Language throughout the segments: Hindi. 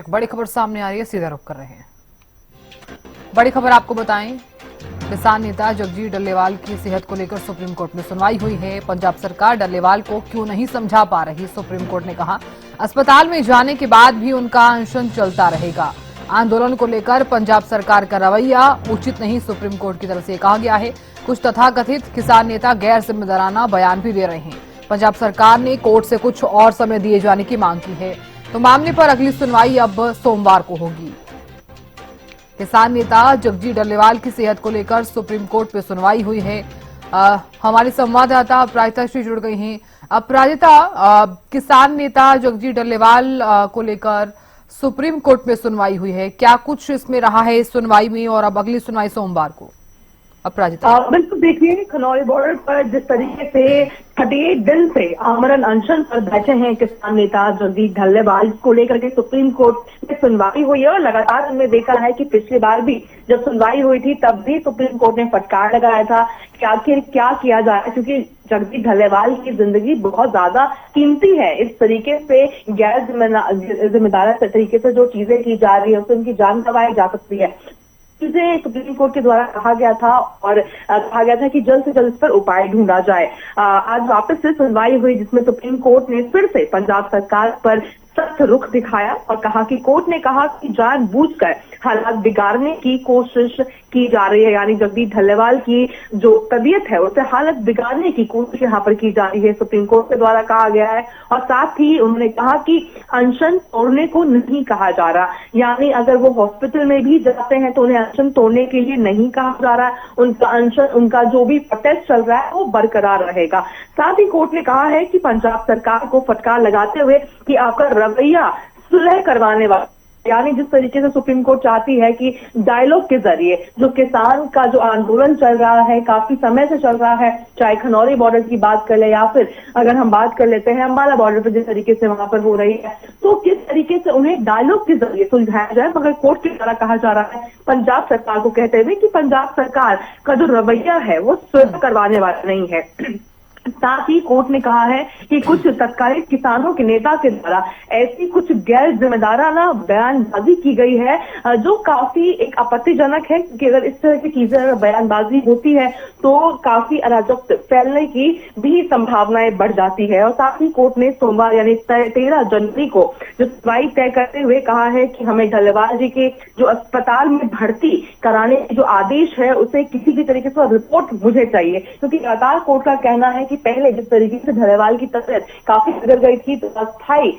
बड़ी खबर सामने आ रही है, सीधा रुख कर रहे हैं। बड़ी खबर आपको बताएं, किसान नेता जगजीत डल्लेवाल की सेहत को लेकर सुप्रीम कोर्ट में सुनवाई हुई है। पंजाब सरकार डल्लेवाल को क्यों नहीं समझा पा रही, सुप्रीम कोर्ट ने कहा अस्पताल में जाने के बाद भी उनका अनशन चलता रहेगा। आंदोलन को लेकर पंजाब सरकार का रवैया उचित नहीं, सुप्रीम कोर्ट की तरफ से कहा गया है। कुछ तथाकथित किसान नेता गैर जिम्मेदाराना बयान भी दे रहे हैं। पंजाब सरकार ने कोर्ट से कुछ और समय दिए जाने की मांग की है, तो मामले पर अगली सुनवाई अब सोमवार को होगी। किसान नेता जगजीत डल्लेवाल की सेहत को लेकर सुप्रीम कोर्ट में सुनवाई हुई है। हमारी संवाददाता अपराजिता श्री जुड़ गई हैं। अपराजिता, किसान नेता जगजीत डल्लेवाल को लेकर सुप्रीम कोर्ट में सुनवाई हुई है, क्या कुछ इसमें रहा है इस सुनवाई में, और अब अगली सुनवाई सोमवार को? अपराजिता, बिल्कुल देखिए, खनौरी बॉर्डर पर जिस तरीके से 38 दिन से आमरण अनशन पर बैठे हैं किसान नेता जगजीत डल्लेवाल को लेकर के सुप्रीम कोर्ट में सुनवाई हुई है। और लगातार हमने देखा है कि पिछली बार भी जब सुनवाई हुई थी तब भी सुप्रीम कोर्ट ने फटकार लगाया था कि आखिर क्या किया जाए, क्योंकि जगजीत डल्लेवाल की जिंदगी बहुत ज्यादा कीमती है। इस तरीके से गैर जिम्मेदार तरीके से जो चीजें की जा रही है उससे उनकी जान गंवाई जा सकती है। चीजें सुप्रीम कोर्ट के द्वारा कहा गया था और कहा गया था कि जल्द से जल्द इस पर उपाय ढूंढा जाए। आज वापस से सुनवाई हुई जिसमें सुप्रीम कोर्ट ने फिर से पंजाब सरकार पर सख्त रुख दिखाया और कहा कि कोर्ट ने कहा कि जानबूझकर हालात बिगाड़ने की कोशिश की जा रही है, यानी जगजीत डल्लेवाल की जो तबीयत है उसे हालत बिगाड़ने की कोशिश यहाँ पर की जा रही है, सुप्रीम कोर्ट के द्वारा कहा गया है। और साथ ही उन्होंने कहा कि अनशन तोड़ने को नहीं कहा जा रहा, यानी अगर वो हॉस्पिटल में भी जाते हैं तो उन्हें अनशन तोड़ने के लिए नहीं कहा जा रहा, उनका अनशन, उनका जो भी प्रोटेस्ट चल रहा है वो बरकरार रहेगा। साथ ही कोर्ट ने कहा है कि पंजाब सरकार को फटकार लगाते हुए कि आपका रवैया सुलह करवाने वाला, यानी जिस तरीके से सुप्रीम कोर्ट चाहती है कि डायलॉग के जरिए जो किसान का जो आंदोलन चल रहा है, काफी समय से चल रहा है, चाहे खनौरी बॉर्डर की बात कर ले या फिर अगर हम बात कर लेते हैं अम्बाला बॉर्डर पर जिस तरीके से वहां पर हो रही है, तो किस तरीके से उन्हें डायलॉग के जरिए सुलझाया जाए। मगर कोर्ट के द्वारा कहा जा रहा है पंजाब सरकार को, कहते हुए कि पंजाब सरकार का जो रवैया है वो सुलह करवाने वाला नहीं है। साथ ही कोर्ट ने कहा है कि कुछ तत्कालीन किसानों के नेता के द्वारा ऐसी कुछ गैर जिम्मेदाराना बयानबाजी की गई है जो काफी एक आपत्तिजनक है, क्योंकि अगर इस तरह की चीजें अगर बयानबाजी होती है तो काफी अराजकता फैलने की भी संभावनाएं बढ़ जाती है। और साथ ही कोर्ट ने सोमवार यानी 13 जनवरी को जो सुनवाई तय करते हुए कहा है कि हमें डल्लेवाल जी के जो अस्पताल में भर्ती कराने के जो आदेश है उसे किसी भी तरीके से रिपोर्ट मुझे चाहिए, क्योंकि लगातार कोर्ट का कहना है कि पहले जिस तरीके से डल्लेवाल की तबीयत काफी बिगड़ गई थी तो अस्थायी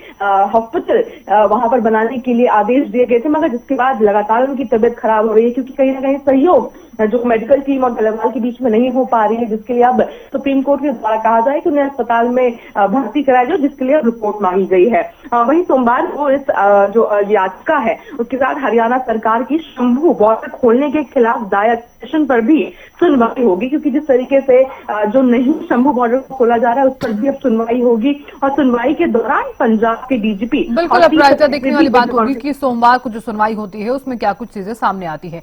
हॉस्पिटल वहां पर बनाने के लिए आदेश दिए गए थे, मगर जिसके बाद लगातार उनकी तबीयत खराब हो रही है, क्योंकि कहीं ना कहीं सहयोग जो मेडिकल टीम और डल्लेवाल के बीच में नहीं हो पा रही है, जिसके लिए अब सुप्रीम कोर्ट के द्वारा कहा जाए कि उन्हें अस्पताल में भर्ती कराया जाए, जिसके लिए रिपोर्ट मांगी गई है। वहीं सोमवार को इस जो याचिका है उसके साथ हरियाणा सरकार की शंभू बॉर्डर खोलने के खिलाफ दायर पिटीशन पर भी सुनवाई होगी, क्योंकि जिस तरीके से जो नहीं शंभू बॉर्डर को खोला जा रहा है उस पर भी अब सुनवाई होगी। और सुनवाई के दौरान पंजाब के डीजीपी बिल्कुल अपराजिता, देखने वाली बात होगी कि सोमवार को जो सुनवाई होती है उसमें क्या कुछ चीजें सामने आती है।